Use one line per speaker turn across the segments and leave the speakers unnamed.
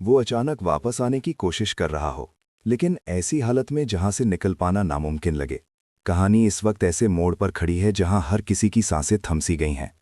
वो अचानक वापस आने की कोशिश कर रहा हो, लेकिन ऐसी हालत में जहां से निकल पाना नामुमकिन लगे। कहानी इस वक्त ऐसे मोड़ पर खड़ी है जहां हर किसी की सांसें थमसी गई हैं।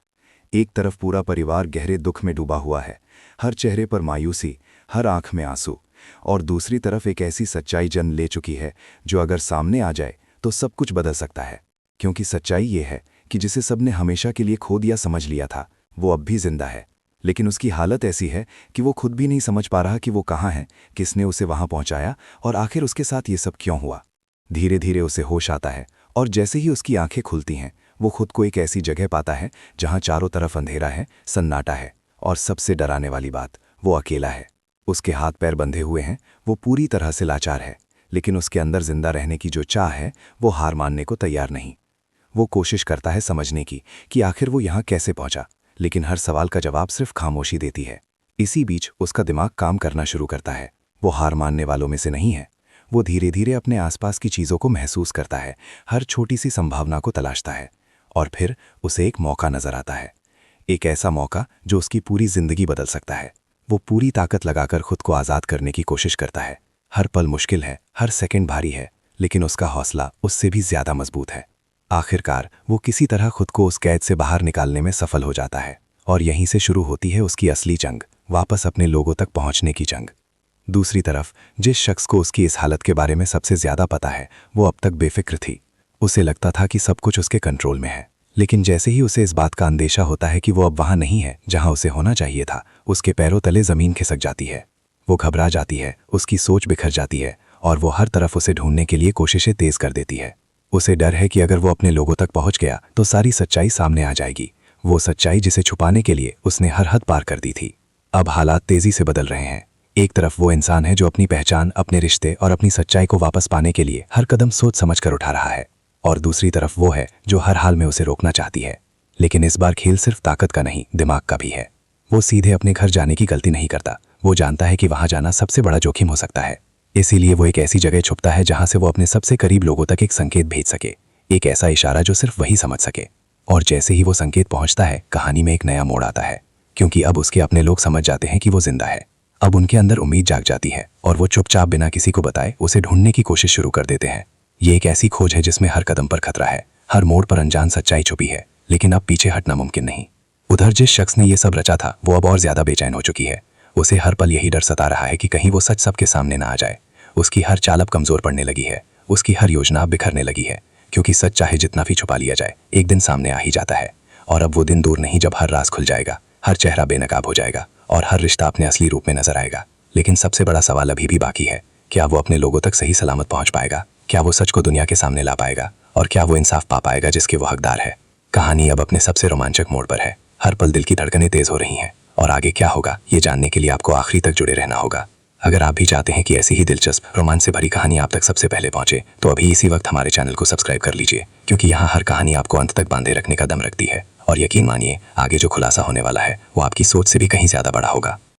एक तरफ पूरा परिवार गहरे दुख में डूबा हुआ है, हर चेहरे पर मायूसी, हर आंख में आंसू। और दूसरी तरफ एक ऐसी सच्चाई जन्म ले चुकी है जो अगर सामने आ जाए तो सब कुछ बदल सकता है। क्योंकि सच्चाई ये है कि जिसे सबने हमेशा के लिए खो दिया समझ लिया था, वो अब भी जिंदा है। लेकिन उसकी हालत ऐसी है कि वो खुद भी नहीं समझ पा रहा कि वो कहाँ है, किसने उसे वहां पहुंचाया और आखिर उसके साथ ये सब क्यों हुआ। धीरे धीरे उसे होश आता है और जैसे ही उसकी आंखें खुलती हैं, वो खुद को एक ऐसी जगह पाता है जहां चारों तरफ अंधेरा है, सन्नाटा है और सबसे डराने वाली बात, वो अकेला है। उसके हाथ पैर बंधे हुए हैं, वो पूरी तरह से लाचार है, लेकिन उसके अंदर जिंदा रहने की जो चाह है वो हार मानने को तैयार नहीं। वो कोशिश करता है समझने की कि आखिर वो यहाँ कैसे पहुंचा, लेकिन हर सवाल का जवाब सिर्फ खामोशी देती है। इसी बीच उसका दिमाग काम करना शुरू करता है। वो हार मानने वालों में से नहीं है। वो धीरे धीरे अपने आसपास की चीज़ों को महसूस करता है, हर छोटी सी संभावना को तलाशता है। और फिर उसे एक मौका नजर आता है, एक ऐसा मौका जो उसकी पूरी जिंदगी बदल सकता है। वो पूरी ताकत लगाकर खुद को आज़ाद करने की कोशिश करता है। हर पल मुश्किल है, हर सेकंड भारी है, लेकिन उसका हौसला उससे भी ज्यादा मजबूत है। आखिरकार वो किसी तरह खुद को उस कैद से बाहर निकालने में सफल हो जाता है। और यहीं से शुरू होती है उसकी असली जंग, वापस अपने लोगों तक पहुंचने की जंग। दूसरी तरफ जिस शख्स को उसकी इस हालत के बारे में सबसे ज्यादा पता है, वो अब तक बेफिक्र थी। उसे लगता था कि सब कुछ उसके कंट्रोल में है, लेकिन जैसे ही उसे इस बात का अंदेशा होता है कि वो अब वहां नहीं है जहां उसे होना चाहिए था, उसके पैरों तले जमीन खिसक जाती है। वो घबरा जाती है, उसकी सोच बिखर जाती है और वो हर तरफ उसे ढूंढने के लिए कोशिशें तेज कर देती है। उसे डर है कि अगर वो अपने लोगों तक पहुंच गया तो सारी सच्चाई सामने आ जाएगी, वो सच्चाई जिसे छुपाने के लिए उसने हर हद पार कर दी थी। अब हालात तेजी से बदल रहे हैं। एक तरफ वो इंसान है जो अपनी पहचान, अपने रिश्ते और अपनी सच्चाई को वापस पाने के लिए हर कदम सोच समझ कर उठा रहा है, और दूसरी तरफ वो है जो हर हाल में उसे रोकना चाहती है। लेकिन इस बार खेल सिर्फ ताकत का नहीं, दिमाग का भी है। वो सीधे अपने घर जाने की गलती नहीं करता। वो जानता है कि वहां जाना सबसे बड़ा जोखिम हो सकता है, इसीलिए वो एक ऐसी जगह छुपता है जहां से वो अपने सबसे करीब लोगों तक एक संकेत भेज सके, एक ऐसा इशारा जो सिर्फ वही समझ सके। और जैसे ही वो संकेत पहुंचता है, कहानी में एक नया मोड़ आता है, क्योंकि अब उसके अपने लोग समझ जाते हैं कि वो जिंदा है। अब उनके अंदर उम्मीद जाग जाती है और वो चुपचाप बिना किसी को बताए उसे ढूंढने की कोशिश शुरू कर देते हैं। ये एक ऐसी खोज है जिसमें हर कदम पर खतरा है, हर मोड़ पर अनजान सच्चाई छुपी है, लेकिन अब पीछे हटना मुमकिन नहीं। उधर जिस शख्स ने ये सब रचा था, वो अब और ज्यादा बेचैन हो चुकी है। उसे हर पल यही डर सता रहा है कि कहीं वो सच सबके सामने ना आ जाए। उसकी हर चाल अब कमजोर पड़ने लगी है, उसकी हर योजना अब बिखरने लगी है, क्योंकि सच चाहे जितना भी छुपा लिया जाए, एक दिन सामने आ ही जाता है। और अब वो दिन दूर नहीं जब हर राज खुल जाएगा, हर चेहरा बेनकाब हो जाएगा और हर रिश्ता अपने असली रूप में नजर आएगा। लेकिन सबसे बड़ा सवाल अभी भी बाकी है, क्या वो अपने लोगों तक सही सलामत पहुंच पाएगा? क्या वो सच को दुनिया के सामने ला पाएगा? और क्या वो इंसाफ पा पाएगा जिसके वो हकदार है? कहानी अब अपने सबसे रोमांचक मोड़ पर है। हर पल दिल की धड़कनें तेज हो रही हैं, और आगे क्या होगा ये जानने के लिए आपको आखिरी तक जुड़े रहना होगा। अगर आप भी चाहते हैं कि ऐसी ही दिलचस्प, रोमांच से भरी कहानी आप तक सबसे पहले पहुंचे, तो अभी इसी वक्त हमारे चैनल को सब्सक्राइब कर लीजिए, क्योंकि यहाँ हर कहानी आपको अंत तक बांधे रखने का दम रखती है। और यकीन मानिए, आगे जो खुलासा होने वाला है वो आपकी सोच से भी कहीं ज्यादा बड़ा होगा।